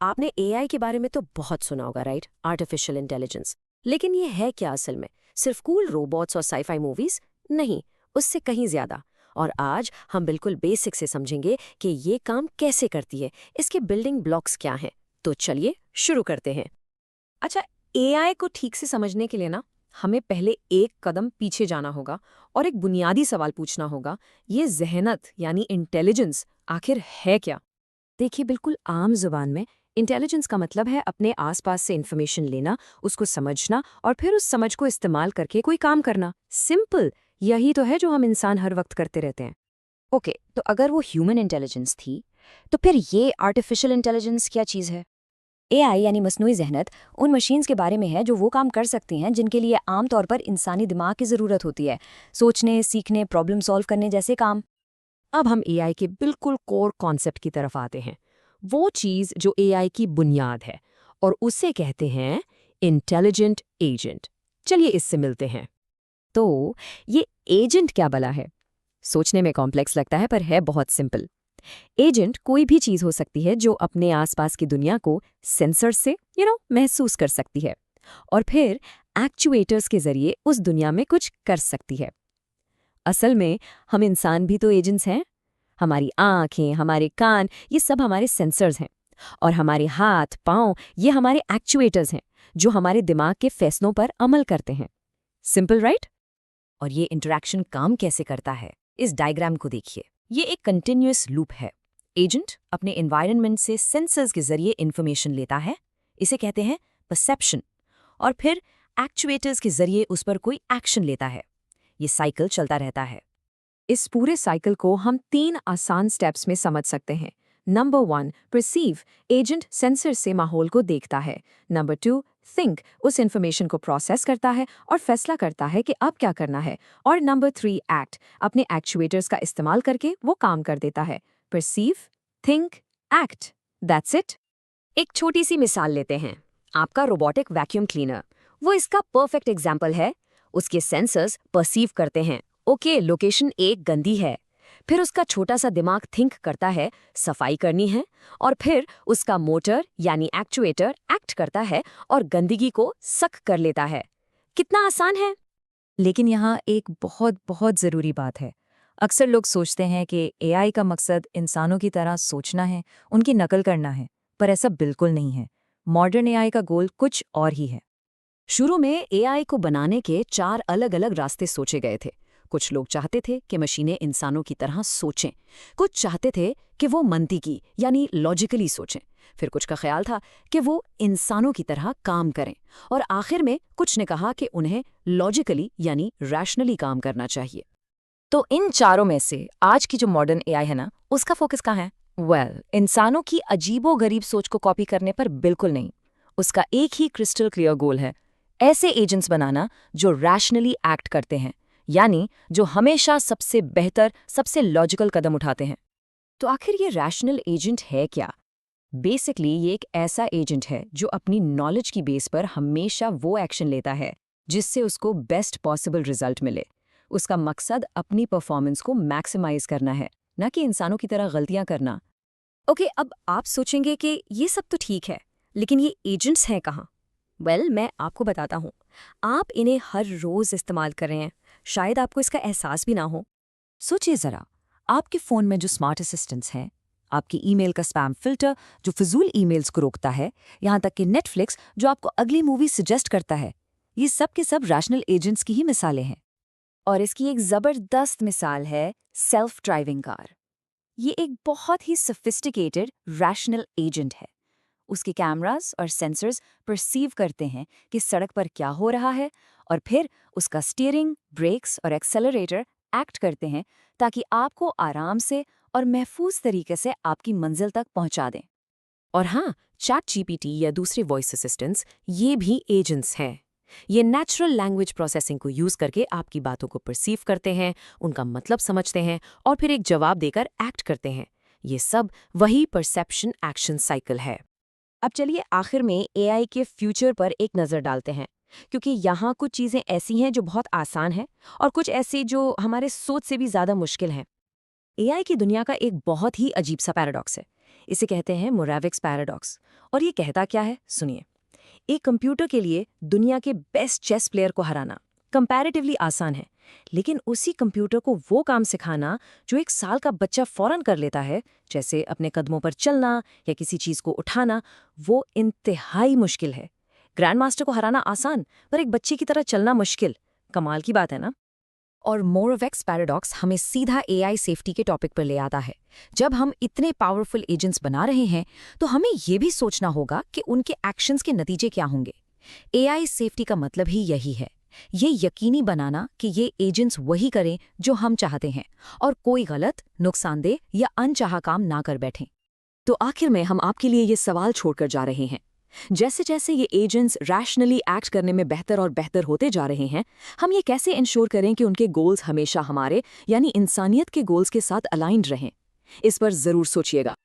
आपने एआई के बारे में तो बहुत सुना होगा, राइट? Artificial intelligence. लेकिन ये है क्या असल में? सिर्फ कूल रोबोट्स और साईफाई मूवीज? नहीं, उससे कहीं ज्यादा। और आज हम बिल्कुल बेसिक से समझेंगे कि ये काम कैसे करती है, इसके बिल्डिंग ब्लॉक्स क्या हैं। तो चलिए शुरू करते हैं। अच्छा, एआई को ठीक से समझने के लिए ना हमें पहले एक कदम पीछे जाना होगा और एक बुनियादी सवाल पूछना होगा। ये ज़हनत यानी इंटेलिजेंस आखिर है क्या? देखिए, बिल्कुल आम जुबान में इंटेलिजेंस का मतलब है अपने आसपास से इंफॉर्मेशन लेना, उसको समझना और फिर उस समझ को इस्तेमाल करके कोई काम करना। सिंपल। यही तो है जो हम इंसान हर वक्त करते रहते हैं। ओके, तो अगर वो ह्यूमन इंटेलिजेंस थी, तो फिर ये आर्टिफिशियल इंटेलिजेंस क्या चीज़ है? एआई यानी मस्नूई जहनत उन मशीन्स के बारे में है जो वो काम कर सकती हैं जिनके लिए आमतौर पर इंसानी दिमाग की ज़रूरत होती है। सोचने, सीखने, प्रॉब्लम सॉल्व करने जैसे काम। अब हम एआई के बिल्कुल कोर कॉन्सेप्ट की तरफ आते हैं। वो चीज़ जो एआई की बुनियाद है, और उसे कहते हैं इंटेलिजेंट एजेंट। चलिए इससे मिलते हैं। तो ये एजेंट क्या भला है? सोचने में कॉम्प्लेक्स लगता है, पर है बहुत सिंपल। एजेंट कोई भी चीज़ हो सकती है जो अपने आसपास की दुनिया को सेंसर से महसूस कर सकती है, और फिर एक्चुएटर्स के जरिए उस दुनिया में कुछ कर सकती है। असल में हम इंसान भी तो एजेंट्स हैं। हमारी आंखें, हमारे कान, ये सब हमारे सेंसर्स हैं। और हमारे हाथ, पाँव, ये हमारे एक्चुएटर्स हैं जो हमारे दिमाग के फैसलों पर अमल करते हैं। Simple, right? और ये इंटरेक्शन काम कैसे करता है, इस डायग्राम को देखिए। ये एक कंटिन्यूअस लूप है। एजेंट अपने एनवायरनमेंट से सेंसर्स के जरिए इंफॉर्मेशन लेता है, इसे कहते हैं परसेप्शन, और फिर एक्चुएटर्स के जरिए उस पर कोई एक्शन लेता है। ये साइकिल चलता रहता है। इस पूरे साइकिल को हम 3 आसान स्टेप्स में समझ सकते हैं। Number 1, perceive. एजेंट सेंसर से माहौल को देखता है। Number 2, think. उस इंफॉर्मेशन को प्रोसेस करता है और फैसला करता है कि अब क्या करना है। और नंबर 3, एक्ट। अपने एक्चुएटर्स का इस्तेमाल करके वो काम कर देता है। Perceive, think, act. That's it. एक छोटी सी मिसाल लेते हैं। आपका रोबोटिक वैक्यूम क्लीनर, वो इसका परफेक्ट एग्जाम्पल है। उसके सेंसर्स परसीव करते हैं, ओके, लोकेशन एक गंदी है। फिर उसका छोटा सा दिमाग थिंक करता है, सफाई करनी है। और फिर उसका मोटर यानी एक्चुएटर एक्ट करता है और गंदगी को सक कर लेता है। कितना आसान है। लेकिन यहाँ एक बहुत बहुत ज़रूरी बात है। अक्सर लोग सोचते हैं कि एआई का मकसद इंसानों की तरह सोचना है, उनकी नकल करना है, पर ऐसा बिल्कुल नहीं है। मॉडर्न एआई का गोल कुछ और ही है। शुरू में एआई को बनाने के 4 अलग अलग रास्ते सोचे गए थे। कुछ लोग चाहते थे कि मशीनें इंसानों की तरह सोचें। कुछ चाहते थे कि वो मंतिकी यानी लॉजिकली सोचें। फिर कुछ का ख्याल था कि वो इंसानों की तरह काम करें। और आखिर में कुछ ने कहा कि उन्हें लॉजिकली यानी रैशनली काम करना चाहिए। तो इन चारों में से आज की जो मॉडर्न एआई है ना, उसका फोकस कहाँ है? इंसानों की अजीबो-गरीब सोच को कॉपी करने पर बिल्कुल नहीं। उसका एक ही क्रिस्टल क्लियर गोल है, ऐसे एजेंट्स बनाना जो रैशनली एक्ट करते हैं, यानी जो हमेशा सबसे बेहतर, सबसे लॉजिकल कदम उठाते हैं। तो आखिर ये रैशनल एजेंट है क्या? बेसिकली ये एक ऐसा एजेंट है जो अपनी नॉलेज की बेस पर हमेशा वो एक्शन लेता है जिससे उसको बेस्ट पॉसिबल रिजल्ट मिले। उसका मकसद अपनी परफॉर्मेंस को मैक्सिमाइज करना है, ना कि इंसानों की तरह गलतियां करना। ओके, अब आप सोचेंगे कि ये सब तो ठीक है, लेकिन ये एजेंट्स हैं कहाँ? मैं आपको बताता हूँ। आप इन्हें हर रोज इस्तेमाल कर रहे हैं, शायद आपको इसका एहसास भी ना हो। सोचिए जरा, आपके फ़ोन में जो स्मार्ट असिस्टेंट्स हैं, आपकी ईमेल का स्पैम फ़िल्टर जो फिजूल ईमेल्स को रोकता है, यहाँ तक कि नेटफ्लिक्स जो आपको अगली मूवी सजेस्ट करता है, ये सब के सब रैशनल एजेंट्स की ही मिसालें हैं। और इसकी एक जबरदस्त मिसाल है सेल्फ ड्राइविंग कार। ये एक बहुत ही सोफिस्टिकेटेड रैशनल एजेंट है। उसके कैमरास और सेंसर्स परसीव करते हैं कि सड़क पर क्या हो रहा है, और फिर उसका स्टीयरिंग, ब्रेक्स और एक्सेलरेटर एक्ट करते हैं ताकि आपको आराम से और महफूज तरीके से आपकी मंजिल तक पहुंचा दें। और हाँ, चैट जीपीटी या दूसरे वॉइस असिस्टेंट्स ये भी एजेंट्स हैं। ये नेचुरल लैंग्वेज प्रोसेसिंग को यूज करके आपकी बातों को परसीव करते हैं, उनका मतलब समझते हैं और फिर एक जवाब देकर एक्ट करते हैं। ये सब वही परसेप्शन एक्शन साइकिल है। अब चलिए आखिर में एआई के फ्यूचर पर एक नज़र डालते हैं, क्योंकि यहाँ कुछ चीज़ें ऐसी हैं जो बहुत आसान हैं और कुछ ऐसी जो हमारे सोच से भी ज़्यादा मुश्किल हैं। एआई की दुनिया का एक बहुत ही अजीब सा पैराडॉक्स है। इसे कहते हैं मोराविक्स पैराडॉक्स। और ये कहता क्या है, सुनिए। एक कंप्यूटर के लिए दुनिया के बेस्ट चेस प्लेयर को हराना कंपैरेटिवली आसान है, लेकिन उसी कंप्यूटर को वो काम सिखाना जो 1 साल का बच्चा फौरन कर लेता है, जैसे अपने कदमों पर चलना या किसी चीज को उठाना, वो इंतहाई मुश्किल है। ग्रैंड मास्टर को हराना आसान, पर एक बच्चे की तरह चलना मुश्किल। कमाल की बात है ना। और मोराविक्स पैराडॉक्स हमें सीधा एआई सेफ्टी के टॉपिक पर ले आता है। जब हम इतने पावरफुल एजेंट्स बना रहे हैं तो हमें ये भी सोचना होगा कि उनके एक्शंस के नतीजे क्या होंगे। एआई सेफ्टी का मतलब ही यही है, ये यकीनी बनाना कि ये एजेंट्स वही करें जो हम चाहते हैं और कोई गलत, नुकसानदेह या अनचाहा काम ना कर बैठें। तो आखिर में हम आपके लिए ये सवाल छोड़कर जा रहे हैं, जैसे जैसे ये एजेंट्स रैशनली एक्ट करने में बेहतर और बेहतर होते जा रहे हैं, हम ये कैसे इंश्योर करें कि उनके गोल्स हमेशा हमारे यानी इंसानियत के गोल्स के साथ अलाइंड रहें? इस पर जरूर सोचिएगा।